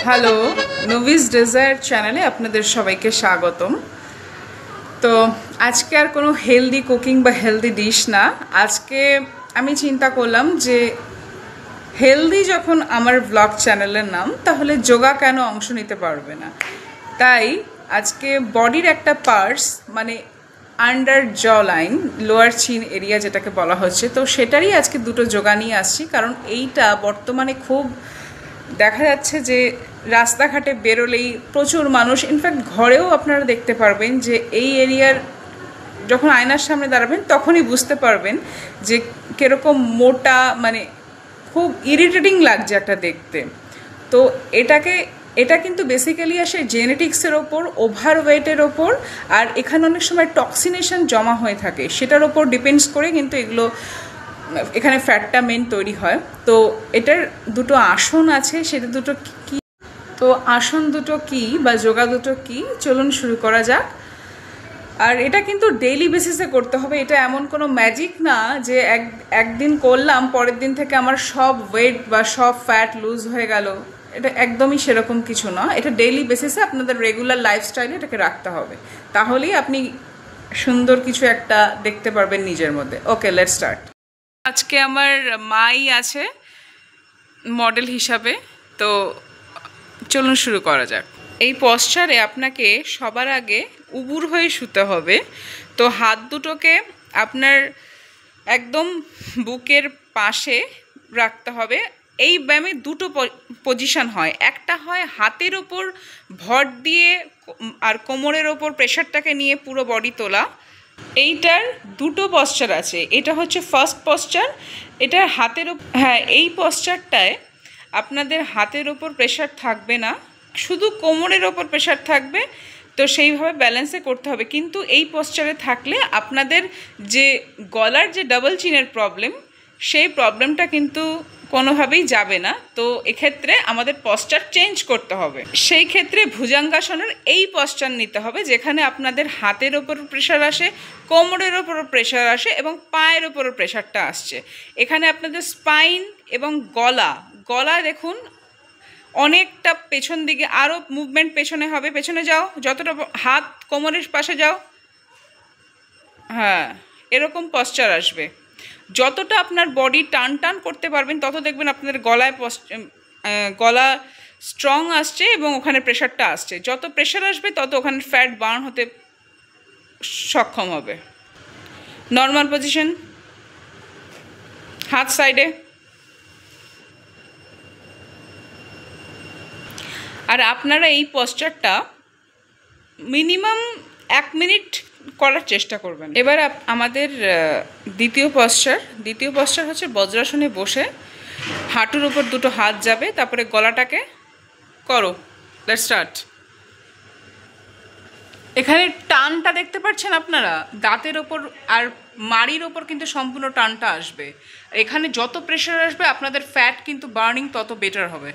Hello, novice desire চ্যানেলে আপনাদের সবাইকে স্বাগতম। তো আজকে আর কোনো হেলদি কুকিং বা হেলদি ডিশ না। আজকে আমি চিন্তা করলাম যে হেলদি যখন আমার ব্লগ চ্যানেলের নাম, তাহলে যোগা কেন অংশ নিতে পারবে না। তাই আজকে বডির একটা পার্টস, মানে আন্ডার জ লাইন, লোয়ার চিন এরিয়া যেটাকে বলা হচ্ছে, তো সেটারই আজকে দুটো যোগা নিয়ে আসছি। কারণ এইটা বর্তমানে খুব দেখা যাচ্ছে যে রাস্তাঘাটে বেরোলেই প্রচুর মানুষ, ইনফ্যাক্ট ঘরেও আপনারা দেখতে পারবেন যে এই এরিয়ার যখন আয়নার সামনে দাঁড়াবেন তখনই বুঝতে পারবেন যে কীরকম মোটা, মানে খুব ইরিটেটিং লাগছে একটা দেখতে। তো এটা কিন্তু বেসিক্যালি আসে জেনেটিক্সের ওপর, ওভারওয়েটের ওপর, আর এখানে অনেক সময় টক্সিনেশন জমা হয়ে থাকে, সেটার ওপর ডিপেন্ডস করে কিন্তু এগুলো, এখানে ফ্যাটটা মেন তৈরি হয়। তো এটার দুটো আসন আছে, সেটা দুটো কি, তো আসন দুটো কি বা যোগা দুটো কি, চলুন শুরু করা যাক। আর এটা কিন্তু ডেইলি বেসিসে করতে হবে। এটা এমন কোনো ম্যাজিক না যে একদিন করলাম পরের দিন থেকে আমার সব ওয়েট বা সব ফ্যাট লুজ হয়ে গেল। এটা একদমই সেরকম কিছু না। এটা ডেইলি বেসিসে আপনাদের রেগুলার লাইফস্টাইলে এটাকে রাখতে হবে, তাহলেই আপনি সুন্দর কিছু একটা দেখতে পারবেন নিজের মধ্যে। ওকে, লেটস স্টার্ট। আজকে আমার মাই আছে মডেল হিসাবে, তো চলুন শুরু করা যাক। এই পশ্চারে আপনাকে সবার আগে উবুর হয়ে শুতে হবে। তো হাত দুটোকে আপনার একদম বুকের পাশে রাখতে হবে। এই ব্যায়ামে দুটো পজিশন হয়, একটা হয় হাতের ওপর ভর দিয়ে আর কোমরের ওপর প্রেশারটাকে নিয়ে পুরো বডি তোলা। এইটার দুটো পশ্চার আছে, এটা হচ্ছে ফার্স্ট পশ্চার, এটা হাতের হ্যাঁ, এই পশ্চারটায় আপনাদের হাতের ওপর প্রেশার থাকবে না, শুধু কোমরের ওপর প্রেশার থাকবে। তো সেইভাবে ব্যালেন্সে করতে হবে। কিন্তু এই পশ্চারে থাকলে আপনাদের যে গলার যে ডাবল চিনের প্রবলেম, সেই প্রবলেমটা কিন্তু কোনোভাবেই যাবে না। তো এক্ষেত্রে আমাদের পশ্চার চেঞ্জ করতে হবে। সেই ক্ষেত্রে ভুজঙ্গাসনের এই পশ্চার নিতে হবে, যেখানে আপনাদের হাতের ওপর প্রেশার আসে, কোমরের ওপরও প্রেশার আসে এবং পায়ের ওপরও প্রেশারটা আসছে। এখানে আপনাদের স্পাইন এবং গলা দেখুন অনেকটা পেছন দিকে, আরও মুভমেন্ট পেছনে হবে। পেছনে যাও, যতটা হাত কোমরের পাশে যাও, হ্যাঁ, এরকম পশ্চার আসবে। যতটা আপনার বডি টান করতে পারবেন, তত দেখবেন আপনাদের গলা স্ট্রং আসছে এবং ওখানে প্রেশারটা আসছে। যত প্রেশার আসবে তত ওখানে ফ্যাট বার্ন হতে সক্ষম হবে। নর্মাল পজিশন, হাত সাইডে। আর আপনারা এই পশ্চারটা মিনিমাম 1 মিনিট করার চেষ্টা করবেন। এবার আমাদের দ্বিতীয় পশ্চার হচ্ছে বজ্রাসনে বসে হাঁটুর উপর দুটো হাত যাবে, তারপরে গলাটাকে করো। Let's start. এখানে টানটা দেখতে পাচ্ছেন আপনারা, দাঁতের ওপর আর মাড়ির ওপর কিন্তু সম্পূর্ণ টানটা আসবে। এখানে যত প্রেশার আসবে আপনাদের ফ্যাট কিন্তু বার্নিং তত বেটার হবে।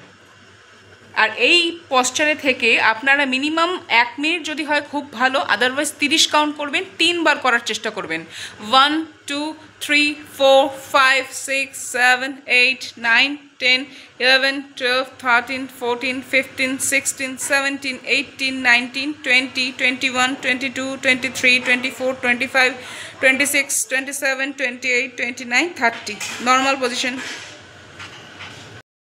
আর এই পশ্চারে থেকে আপনারা মিনিমাম 1 মিনিট যদি হয় খুব ভালো, আদারওয়াইজ 30 কাউন্ট করবেন, 3 বার করার চেষ্টা করবেন। 1 2 3 4 5 6 7 8 9 10 11 12 13 14 15 16 17 18 19 20 21 22 23 24 25 26 27 28 29 30। Normal position.